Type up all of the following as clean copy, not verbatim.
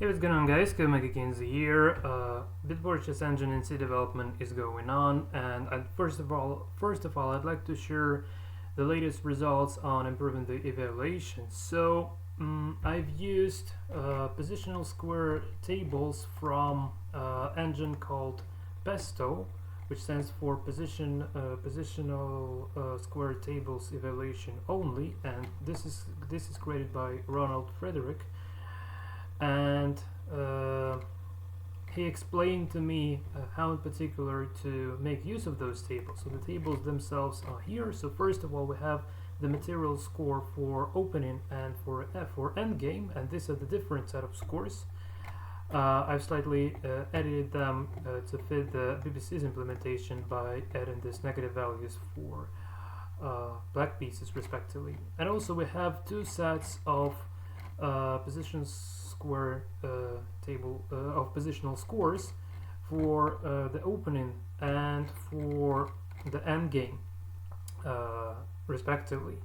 Hey, what's going on, guys? Kinsey here. Bitborch's engine in C development is going on, and first of all, I'd like to share the latest results on improving the evaluation. So I've used positional square tables from engine called Pesto, which stands for positional square tables evaluation only, and this is created by Ronald Frederick. And he explained to me how in particular to make use of those tables. So the tables themselves are here. So first of all, we have the material score for opening and for endgame, and these are the different set of scores. I've slightly edited them to fit the BBC's implementation by adding these negative values for black pieces respectively. And also we have two sets of position square table of positional scores for the opening and for the end game respectively.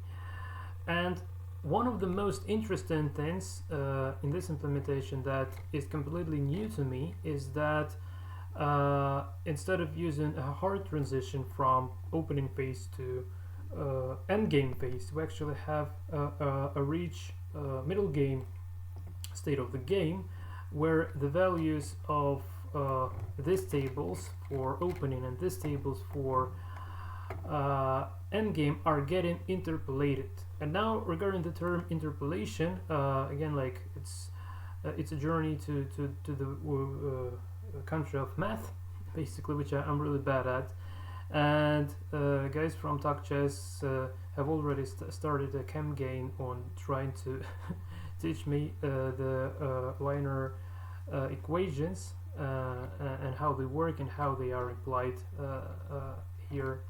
And one of the most interesting things in this implementation that is completely new to me is that instead of using a hard transition from opening phase to end game phase, we actually have a reach middle game state of the game, where the values of these tables for opening and these tables for endgame are getting interpolated. And now regarding the term interpolation, again, like it's a journey to the country of math, basically, which I'm really bad at. And guys from TalkChess have already started a campaign on trying to teach me the linear equations and how they work and how they are applied here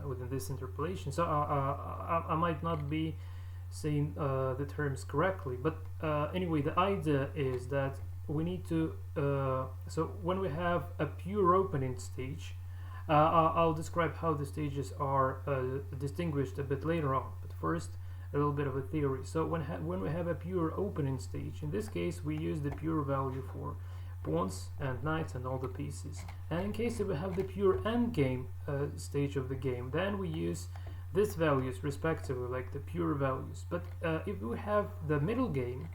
within this interpolation. So I might not be saying the terms correctly, but anyway, the idea is that we need to so when we have a pure opening stage, I'll describe how the stages are distinguished a bit later on, but first a little bit of a theory. So when we have a pure opening stage, in this case we use the pure value for pawns and knights and all the pieces. And in case we have the pure endgame stage of the game, then we use these values respectively, like the pure values. But if we have the middle game,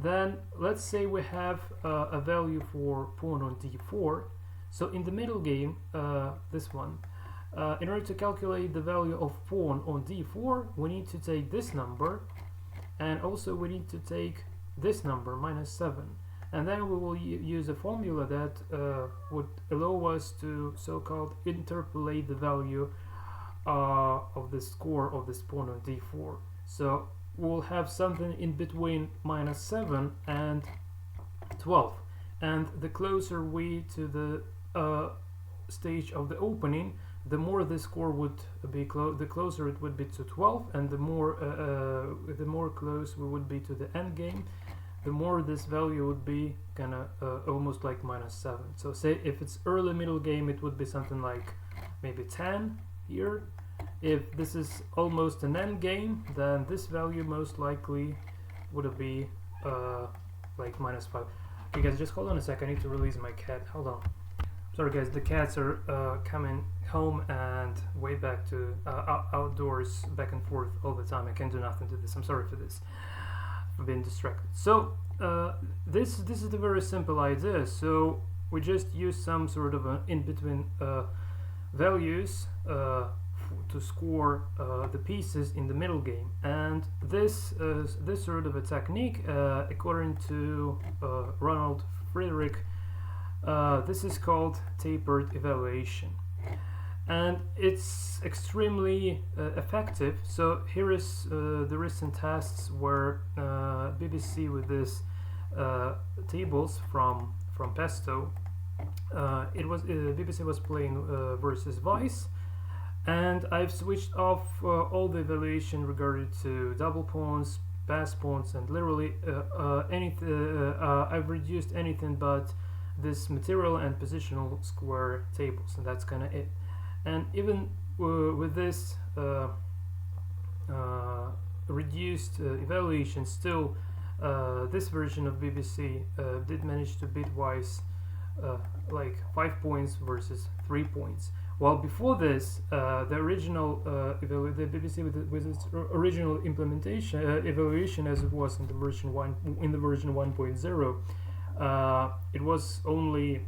then let's say we have a value for pawn on d4. So in the middle game, this one, in order to calculate the value of pawn on d4, we need to take this number, and also we need to take this number, -7. And then we will use a formula that would allow us to so-called interpolate the value of the score of this pawn on d4. So we'll have something in between -7 and 12. And the closer we to the stage of the opening, the more the score would be the closer it would be to 12, and the more close we would be to the end game, the more this value would be kind of almost like -7. So say if it's early middle game, it would be something like maybe 10 here. If this is almost an end game, then this value most likely would be like -5. Okay guys, just hold on a sec, I need to release my cat, hold on. Sorry guys, the cats are coming home and way back to outdoors, back and forth all the time. I can't do nothing to this. I'm sorry for this, for being distracted. So this is a very simple idea. So we just use some sort of an in-between values to score the pieces in the middle game. And this sort of a technique, according to Ronald Frederick, this is called tapered evaluation, and it's extremely effective. So here is the recent tests where BBC with these tables from Pesto, BBC was playing versus Vice, and I've switched off all the evaluation regarding to double pawns, pass pawns, and literally I've reduced anything but this material and positional square tables, and that's kind of it. And even with this reduced evaluation, still this version of BBC did manage to bitwise like 5 points versus 3 points. While before this, the original the BBC with its original implementation evaluation as it was in the version 1.0, it was only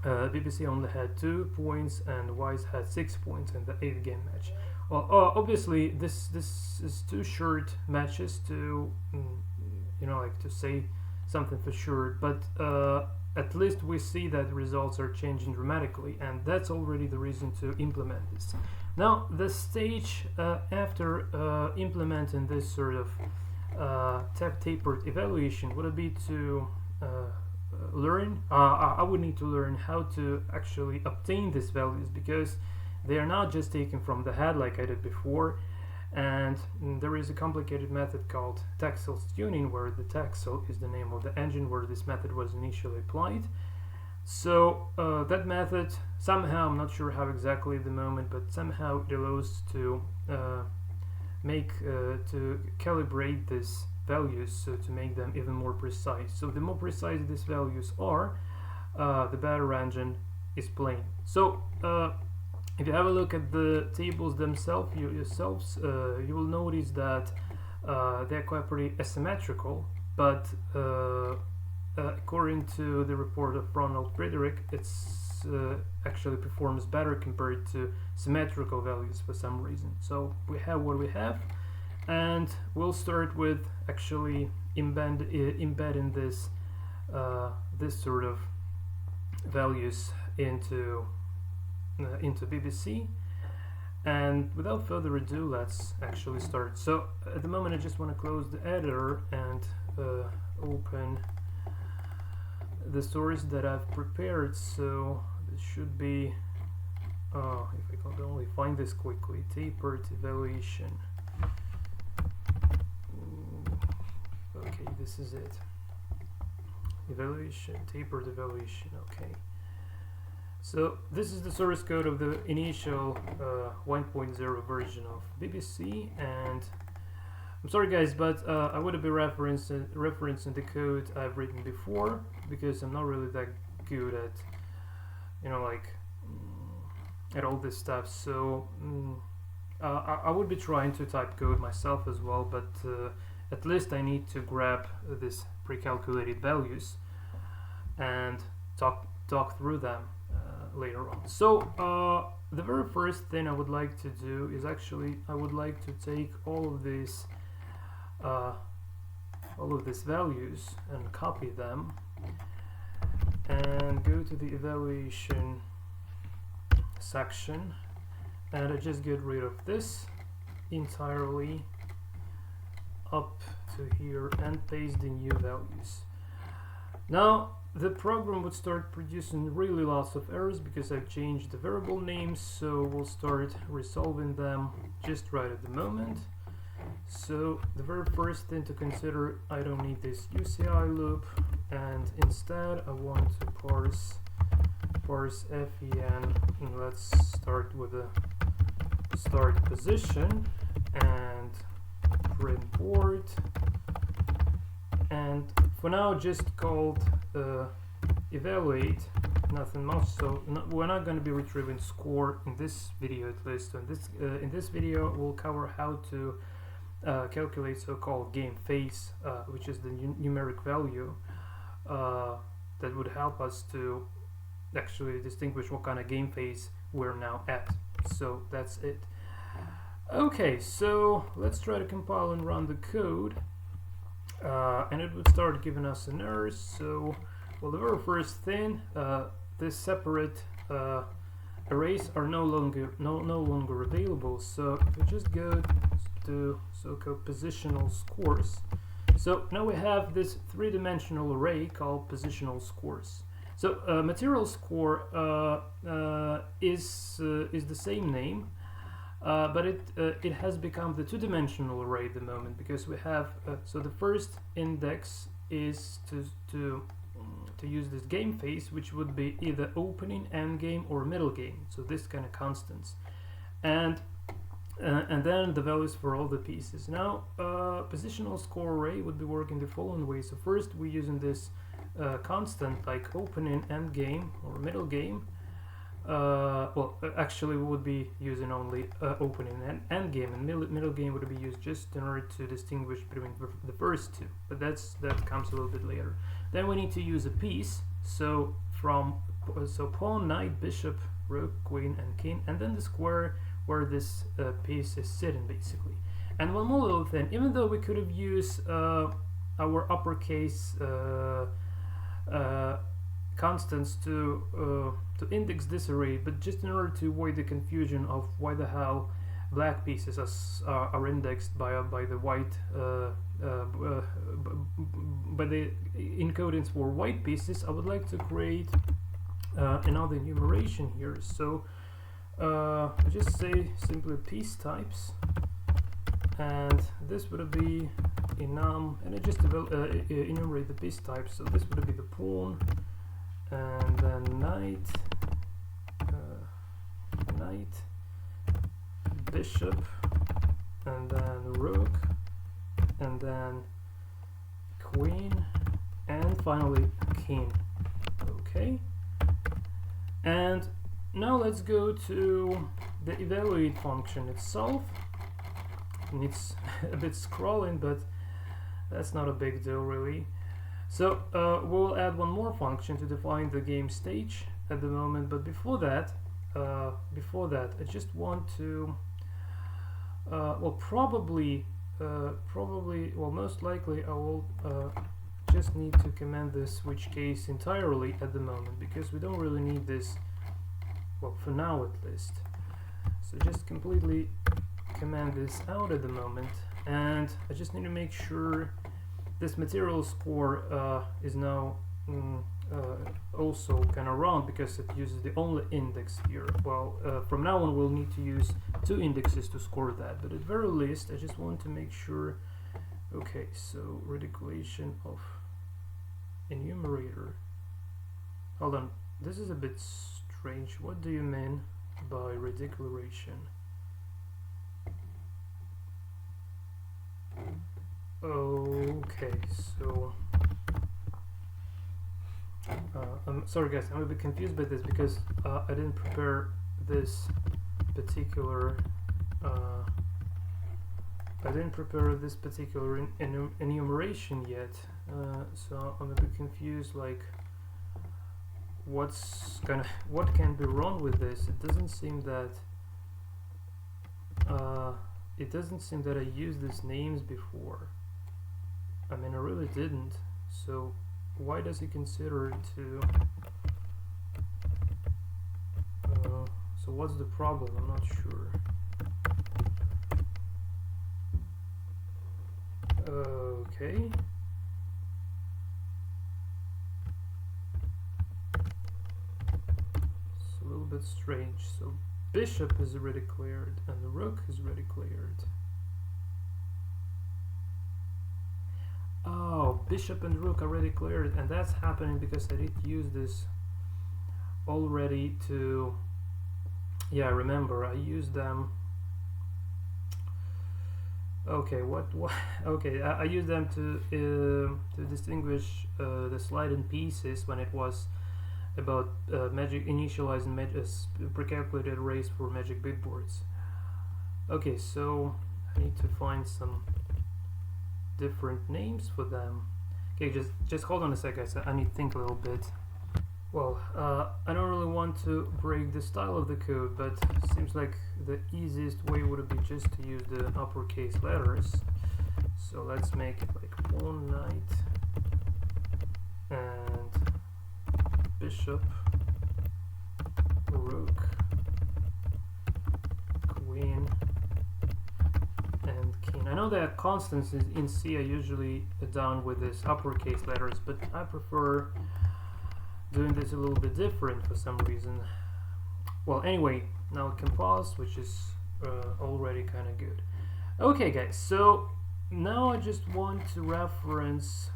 BBC only had 2 points and Wise had 6 points in the 8 game match. Well, obviously this is too short matches to like to say something for sure, but at least we see that the results are changing dramatically, and that's already the reason to implement this. Now, the stage after implementing this sort of tapered evaluation would be to learn. I would need to learn how to actually obtain these values, because they are not just taken from the head like I did before. And there is a complicated method called taxel tuning, where the taxel is the name of the engine where this method was initially applied. So that method somehow, I'm not sure how exactly at the moment, but somehow it allows to to calibrate these values, so to make them even more precise. So the more precise these values are, the better engine is playing. So if you have a look at the tables themselves, you will notice that they're quite pretty asymmetrical, but according to the report of Ronald Frederick, it's actually performs better compared to symmetrical values for some reason. So we have what we have, and we'll start with actually embedding this sort of values into BBC. And without further ado, let's actually start. So at the moment I just want to close the editor and open the source that I've prepared. So this should be if I could only find this quickly, tapered evaluation. Okay, this is it. Evaluation, tapered evaluation. Okay. So this is the source code of the initial 1.0 version of BBC, and I'm sorry guys, but I would be referencing the code I've written before, because I'm not really that good at at all this stuff. So I would be trying to type code myself as well, but at least I need to grab these pre-calculated values and talk through them later on. So the very first thing I would like to do is actually I would like to take all of these values and copy them and go to the evaluation section, and I just get rid of this entirely up to here and paste the new values. Now the program would start producing really lots of errors because I've changed the variable names, so we'll start resolving them just right at the moment. So the very first thing to consider, I don't need this UCI loop, and instead I want to parse FEN, and let's start with a start position and print board, and for now just called evaluate, nothing much. So we're not going to be retrieving score in this video, at least. So in this video we'll cover how to calculate so-called game phase, which is the numeric value that would help us to actually distinguish what kind of game phase we're now at. So that's it. Okay, so let's try to compile and run the code, and it would start giving us an error. So, well, the very first thing, this separate arrays are no longer available. So if we just go to so-called positional scores, so now we have this three-dimensional array called positional scores. So material score is the same name, but it has become the two-dimensional array at the moment, because we have so the first index is to use this game phase, which would be either opening, end game, or middle game. So this kind of constants, and and then the values for all the pieces. Now, positional score array would be working the following way. So first we're using this constant like opening endgame or middle game. Actually we would be using only opening and endgame, and middle game would be used just in order to distinguish between the first two, but that comes a little bit later. Then we need to use a piece, so pawn, knight, bishop, rook, queen, and king, and then the square where this piece is sitting basically. And one more little thing, even though we could have used our uppercase constants to index this array, but just in order to avoid the confusion of why the hell black pieces are indexed by the white by the encodings for white pieces, I would like to create another enumeration here. So just say simply piece types, and this would be enum, and I just enumerate the piece types. So this would be the pawn, and then knight, bishop, and then rook, and then queen, and finally king. Okay, and now let's go to the evaluate function itself. Needs a bit scrolling, but that's not a big deal really. So we'll add one more function to define the game stage at the moment, but before that I just want to most likely I will just need to command the switch case entirely at the moment, because we don't really need this, well, for now at least. So just completely command this out at the moment, and I just need to make sure this material score is now also kind of round, because it uses the only index here. Well, from now on we'll need to use 2 indexes to score that, but at very least I just want to make sure. Okay, so reticulation of enumerator. Hold on, this is a bit strange. What do you mean by reticulation? Okay, so I'm sorry guys, I'm a bit confused by this, because I didn't prepare this particular enumeration yet, so I'm a bit confused, like what can be wrong with this. It doesn't seem that I used these names before. I mean, I really didn't. So why does he consider it to so what's the problem? I'm not sure. Okay, it's a little bit strange. So bishop is already cleared and the rook is already cleared. Oh, bishop and rook already cleared, and that's happening because I did use this already to, yeah, remember I used them. Okay, okay, I used them to distinguish the sliding pieces when it was about magic initializing precalculated arrays for magic big boards. Okay, so I need to find some different names for them. Okay, just hold on a sec, guys. I need to think a little bit. Well, I don't really want to break the style of the code, but seems like the easiest way would be just to use the uppercase letters. So let's make it like pawn, knight, and bishop, rook, queen, and king. I know that constants in C are usually done with this uppercase letters, but I prefer doing this a little bit different for some reason. Well, anyway, now it can pause, which is already kind of good. Okay, guys, so now I just want to reference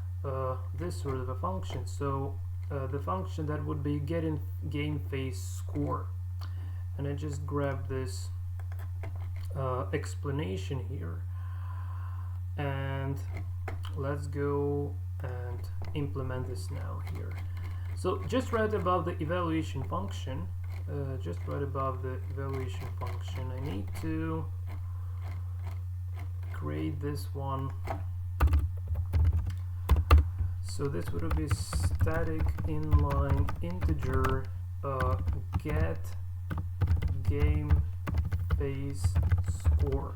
this sort of a function. So the function that would be getting game phase score, and I just grab this explanation here, and let's go and implement this now here. So just right above the evaluation function, I need to create this one. So this would be static inline integer get game phase score,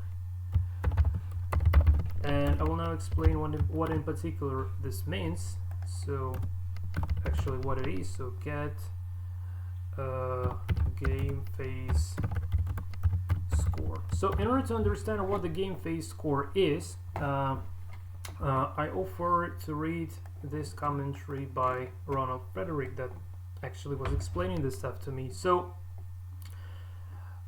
and I will now explain what in particular this means. So actually what it is, so get game phase score. So in order to understand what the game phase score is, I offer to read this commentary by Ronald Frederick that actually was explaining this stuff to me. So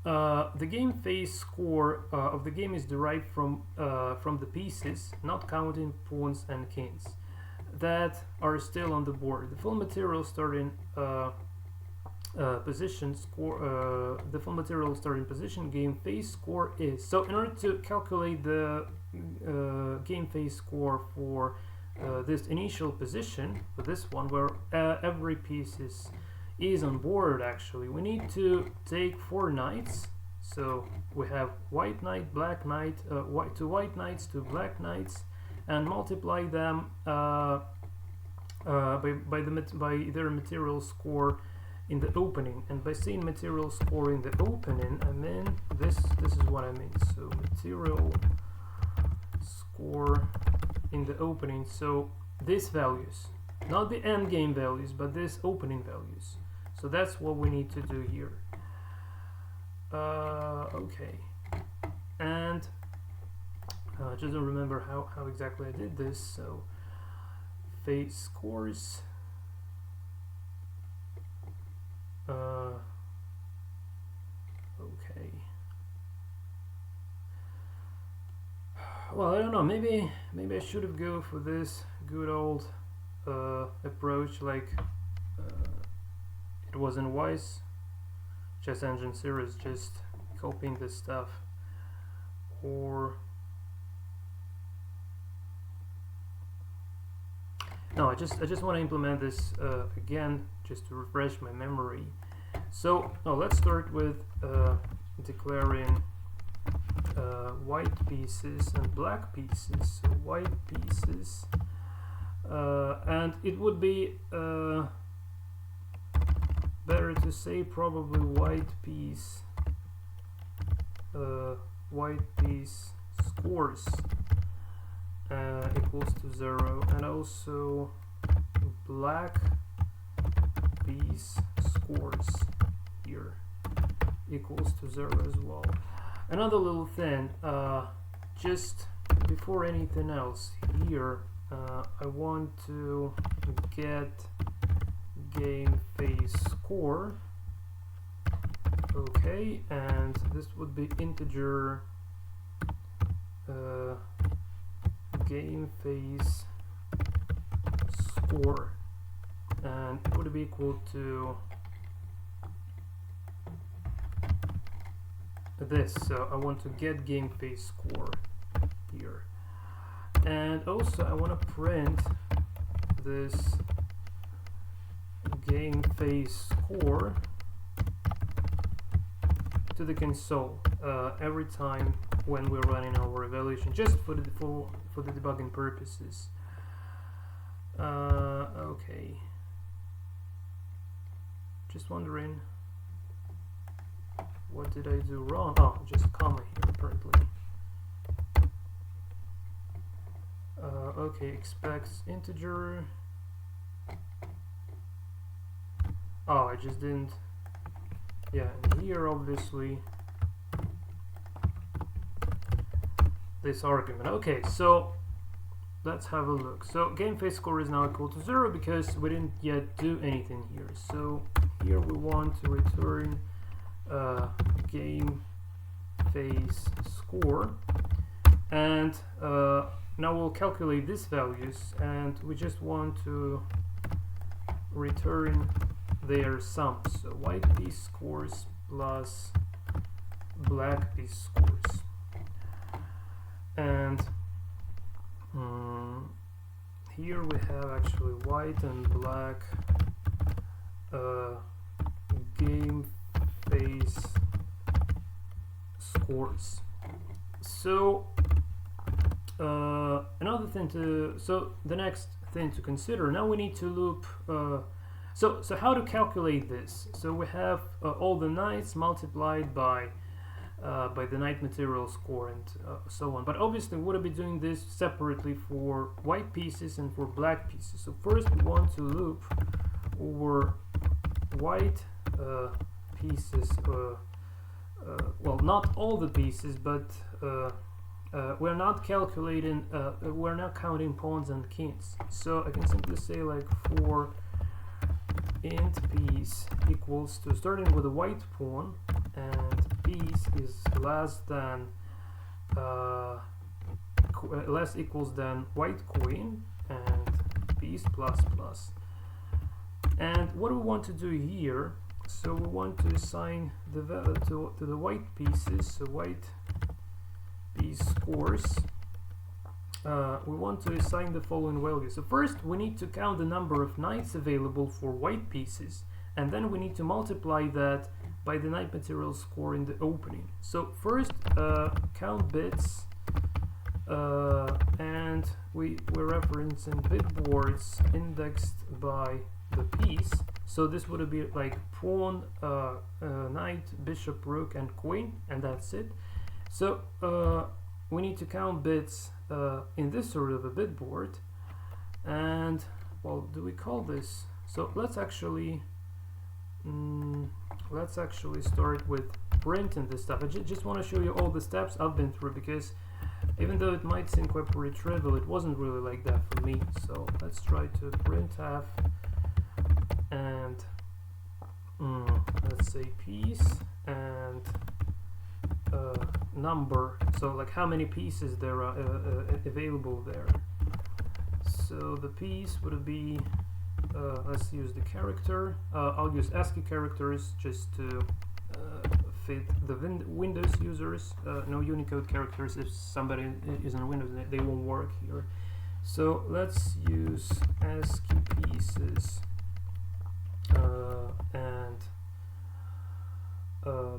the game phase score of the game is derived from the pieces, not counting pawns and kings, that are still on the board. The full material starting position score. The full material starting position game phase score is. So in order to calculate the game phase score for this initial position, for this one where every piece is on board, actually we need to take 4 knights. So we have white knight, black knight, two white knights, 2 black knights, and multiply them by their material score in the opening. And by saying material score in the opening, I mean this is what I mean. So material score in the opening, so these values, not the end game values, but these opening values. So that's what we need to do here. Okay, and I just don't remember how exactly I did this. So phase scores, okay, well, I don't know, maybe I should have go for this good old approach like it was in Wise Chess Engine series, just copying this stuff. Or no, I just want to implement this again, just to refresh my memory. So let's start with declaring white pieces and black pieces. So white pieces, and it would be better to say probably white piece scores equals to 0, and also black piece scores here equals to 0 as well. Another little thing, just before anything else here, I want to get game phase score. Okay, and this would be integer game phase score, and it would be equal to this. So I want to get game phase score here, and also I want to print this game phase score to the console every time when we're running our evaluation, just for the debugging purposes. Okay, just wondering, what did I do wrong? Oh, just comma here apparently. Okay, expects integer. Oh, I just didn't. Yeah, and here obviously this argument. Okay, so let's have a look. So game phase score is now equal to 0 because we didn't yet do anything here. So here we want to return game phase score, and now we'll calculate these values, and we just want to return their sums. So white piece scores plus black piece scores. And here we have actually white and black game phase scores. So the next thing to consider, now we need to loop so how to calculate this. So we have all the knights multiplied by the knight material score and so on, but obviously we would be doing this separately for white pieces and for black pieces. So first we want to loop over white pieces, well, not all the pieces, but we're not calculating, we're not counting pawns and kings. So I can simply say like for int piece equals to, starting with a white pawn, and piece is less than less equals than white queen, and piece plus plus. And what we want to do here, so we want to assign the value to the white pieces, so white piece scores. We want to assign the following value. So first we need to count the number of knights available for white pieces, and then we need to multiply that by the knight material score in the opening. So first count bits, and we're referencing bit boards indexed by the piece. So this would be like pawn, knight, bishop, rook, and queen, and that's it. So we need to count bits in this sort of a bit board, and well, do we call this? So let's actually start with printing this stuff. I just want to show you all the steps I've been through, because even though it might seem quite pretty trivial, it wasn't really like that for me. So let's try to printf, and let's say piece and number, so like how many pieces there are available there. So the piece would be, let's use the character, I'll use ASCII characters just to fit the Windows users, no Unicode characters. If somebody is on Windows, they won't work here. So let's use ASCII pieces, and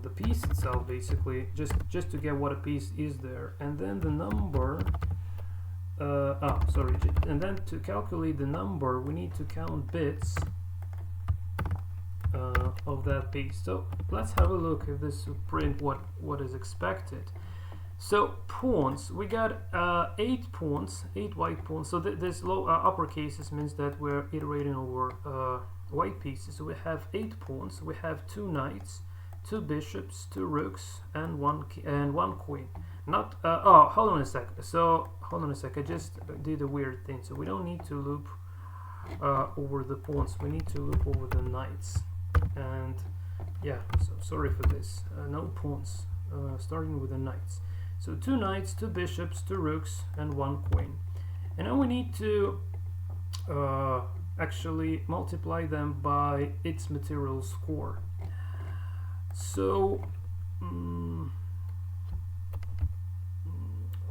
the piece itself, basically just to get what a piece is there, and then the number, and then to calculate the number we need to count bits of that piece. So let's have a look if this will print what is expected. So pawns, we got 8 pawns, 8 white pawns. So this low upper cases means that we're iterating over white pieces. So we have 8 pawns, we have 2 knights, 2 bishops, 2 rooks, and one queen. Not oh, hold on a sec. So hold on a sec. I just did a weird thing. So we don't need to loop over the pawns. We need to loop over the knights. And yeah, so sorry for this. No pawns. Starting with the knights. So 2 knights, 2 bishops, 2 rooks, and 1 queen. And now we need to actually multiply them by its material score. So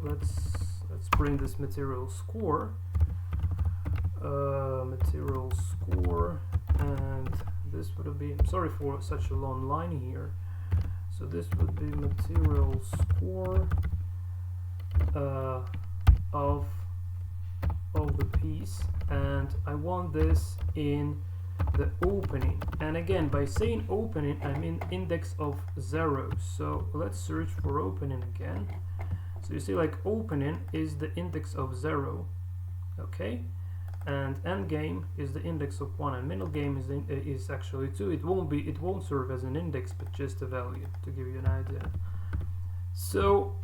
let's bring this material score, and this would be, I'm sorry for such a long line here. So this would be material score of the piece, and I want this in the opening. And again, by saying opening, I mean index of 0. So let's search for opening again. So you see, like, opening is the index of 0, okay, and endgame is the index of 1, and middle game is actually 2. It won't serve as an index, but just a value to give you an idea. So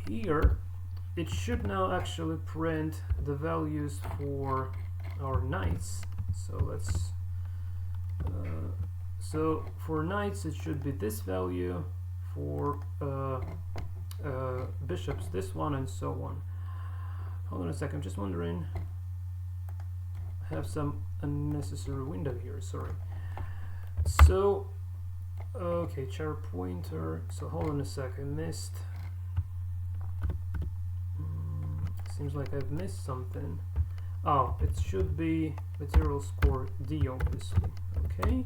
here it should now actually print the values for our knights. So let's so for knights it should be this value, for bishops this one, and so on. Hold on a second, I'm just wondering, I have some unnecessary window here, sorry. So Okay, char pointer. So hold on a sec, I missed. Seems like I've missed something. Oh, it should be material score D, obviously. Okay.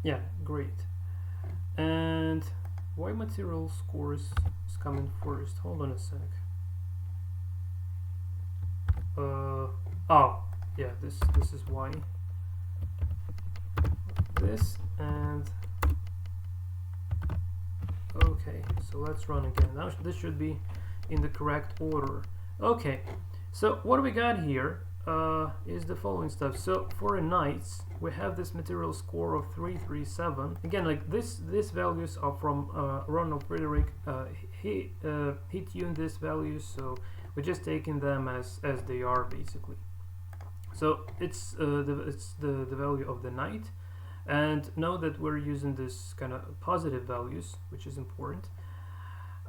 Yeah, great. And why material scores is coming first? Hold on a sec. Oh, yeah, this is why. This and okay, so let's run again. Now this should be in the correct order. Okay, so what we got here is the following stuff. So for a knights, we have this material score of 337. Again, like these values are from Ronald Frederick. He tuned these values, so we're just taking them as they are basically. So it's the value of the knight. And know that we're using this kind of positive values, which is important.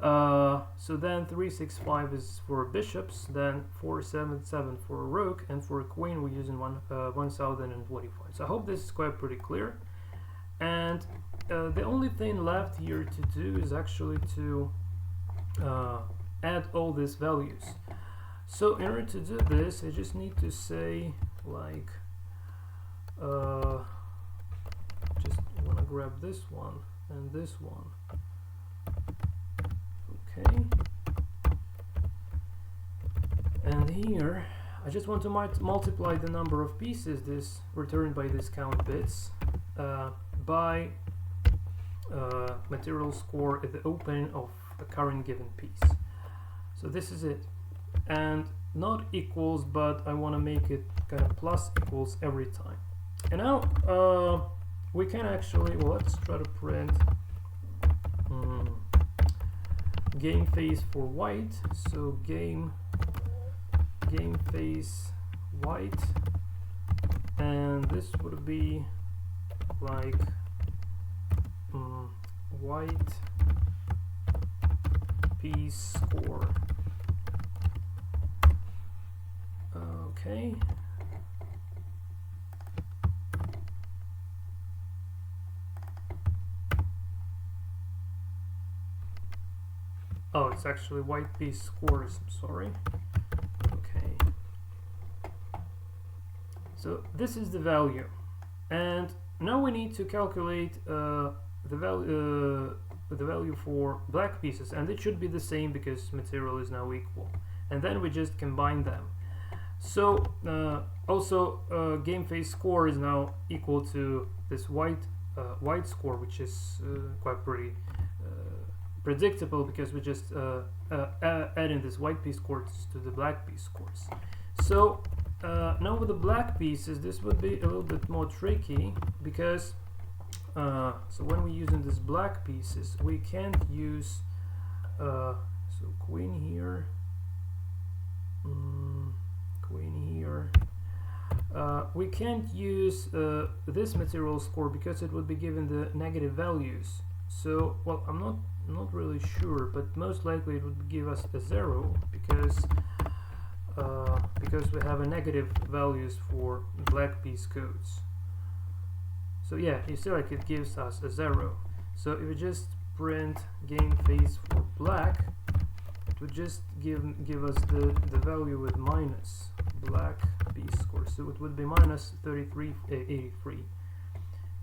So then 365 is for bishops, then 477 for a rook, and for a queen we're using 1025. So I hope this is quite pretty clear. And the only thing left here to do is actually to add all these values. So in order to do this, I just need to say like just want to grab this one and this one. Okay. And here I just want to multiply the number of pieces this returned by these count bits by material score at the opening of a current given piece. So this is it. And not equals, but I want to make it kind of plus equals every time. And now we can actually, well, let's try to print game phase for white. So game phase white, and this would be like white piece score. Okay. Oh, it's actually white piece scores, I'm sorry. Okay. So this is the value. And now we need to calculate the value for black pieces, and it should be the same because material is now equal. And then we just combine them. So also game phase score is now equal to this white score, which is quite pretty predictable because we just adding this white piece scores to the black piece scores. So now with the black pieces, this would be a little bit more tricky because so when we're using these black pieces, we can't use so queen here, queen here. We can't use this material score because it would be given the negative values. So, well, I'm not really sure, but most likely it would give us a 0 because we have a negative values for black piece codes. So yeah, you see, like it gives us a 0. So if we just print game phase for black, it would just give us the value with minus black piece score. So it would be minus 83.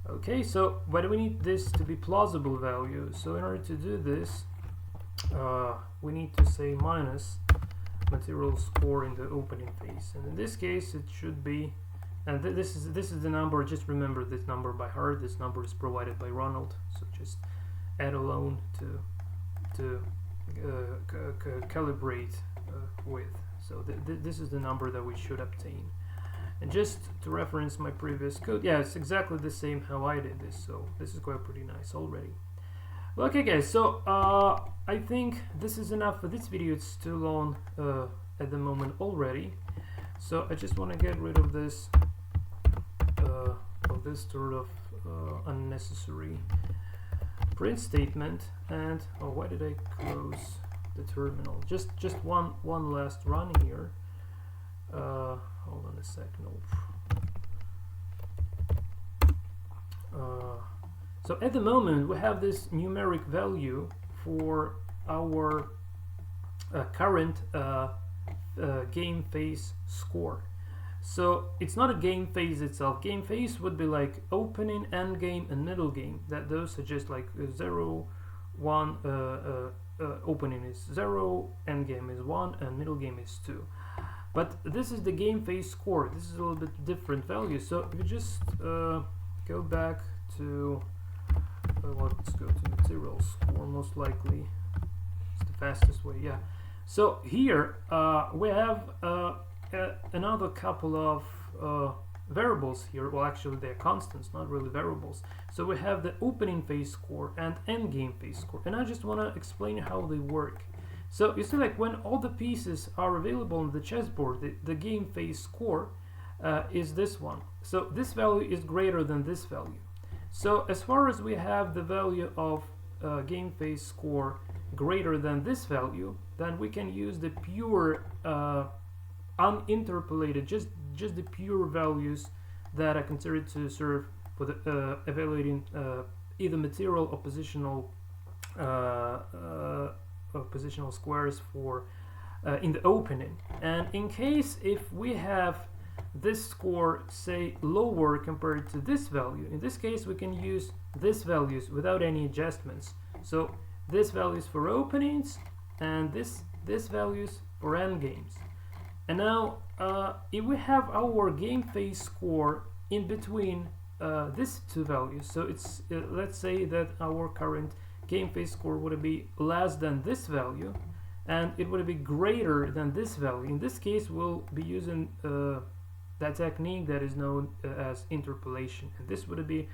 Okay, so but we need this to be plausible value. So in order to do this, we need to say minus material score in the opening phase, and in this case it should be, and this is the number. Just remember this number by heart. This number is provided by Ronald, so just add alone to calibrate with. So this is the number that we should obtain. And just to reference my previous code, yeah, it's exactly the same how I did this, so this is quite pretty nice already. Well, okay guys, so I think this is enough for this video. It's too long at the moment already, so I just want to get rid of this sort of unnecessary print statement. And oh, why did I close the terminal? Just one last run here. Hold on a sec. Nope. So at the moment we have this numeric value for our current game phase score. So it's not a game phase itself. Game phase would be like opening, end game, and middle game. Those are just like 0, 1. Opening is 0, end game is 1, and middle game is 2. But this is the game phase score. This is a little bit different value. So if you just go back to let's go to material score. Most likely, it's the fastest way. Yeah. So here we have another couple of variables here. Well, actually they're constants, not really variables. So we have the opening phase score and end game phase score, and I just want to explain how they work. So you see, like when all the pieces are available on the chessboard, the game phase score is this one. So this value is greater than this value. So as far as we have the value of game phase score greater than this value, then we can use the pure uninterpolated, just the pure values that are considered to serve for the evaluating either material or positional squares for in the opening. And in case if we have this score say lower compared to this value, in this case we can use this values without any adjustments. So this values for openings and this values for end games. And now if we have our game phase score in between these two values, so it's let's say that our current game phase score would be less than this value and it would be greater than this value. In this case we'll be using that technique that is known as interpolation, and this would be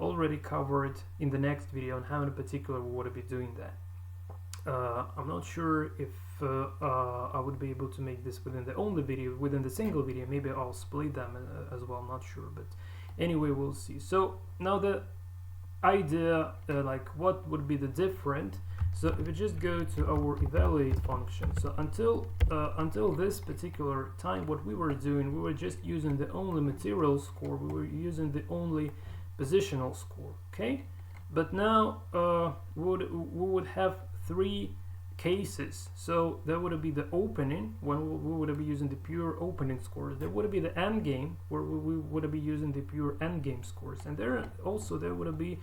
already covered in the next video on how in particular we would be doing that. I'm not sure if I would be able to make this within the single video. Maybe I'll split them as well, I'm not sure, but anyway we'll see. So now the idea, like what would be the different, so if we just go to our evaluate function, so until this particular time what we were doing, we were just using the only material score, we were using the only positional score, okay? But now we would have three cases. So there would be the opening, when we would be using the pure opening scores. There would be the end game, where we would be using the pure end game scores, and there would be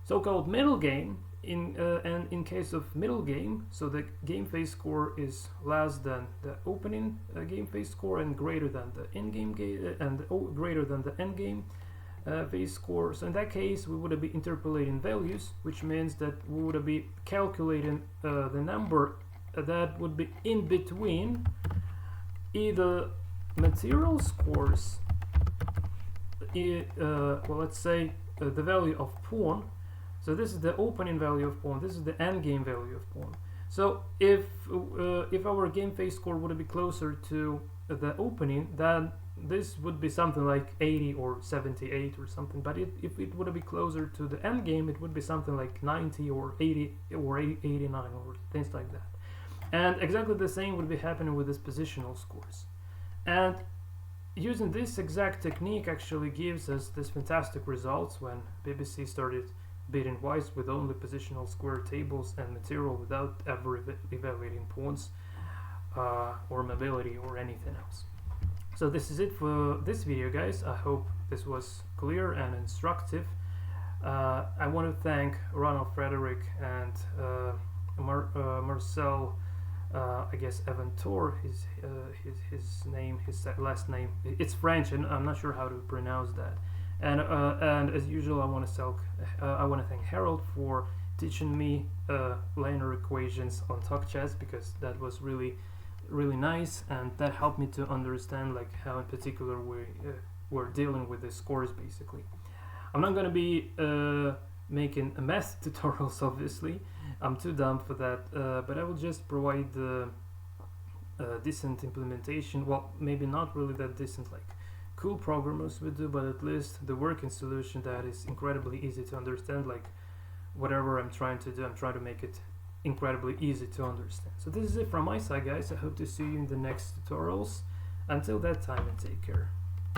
so-called middle game. And in case of middle game, so the game phase score is less than the opening game phase score and greater than the end game greater than the end game phase score. So in that case we would be interpolating values, which means that we would be calculating the number that would be in between either material scores, well, let's say the value of pawn. So this is the opening value of pawn, this is the end game value of pawn. So if our game phase score would be closer to the opening, then this would be something like 80 or 78 or something. But if it would be closer to the end game, it would be something like 90 or 80 or 89 or things like that. And exactly the same would be happening with these positional scores. And using this exact technique actually gives us this fantastic results when BBC started beating Weiss with only positional square tables and material without ever evaluating pawns or mobility or anything else. So this is it for this video, guys. I hope this was clear and instructive. I want to thank Ronald Frederick and Marcel, I guess Aventor, his name, his last name. It's French, and I'm not sure how to pronounce that. And as usual, I want to thank Harold for teaching me linear equations on Talk Chess, because that was really nice, and that helped me to understand like how in particular we're dealing with the scores basically. I'm not going to be making a math tutorials, obviously. I'm too dumb for that, but I will just provide the decent implementation. Well, maybe not really that decent like cool programmers would do, but at least the working solution that is incredibly easy to understand. Like whatever I'm trying to do, I'm trying to make it incredibly easy to understand. So this is it from my side, guys. I hope to see you in the next tutorials. Until that time, and take care.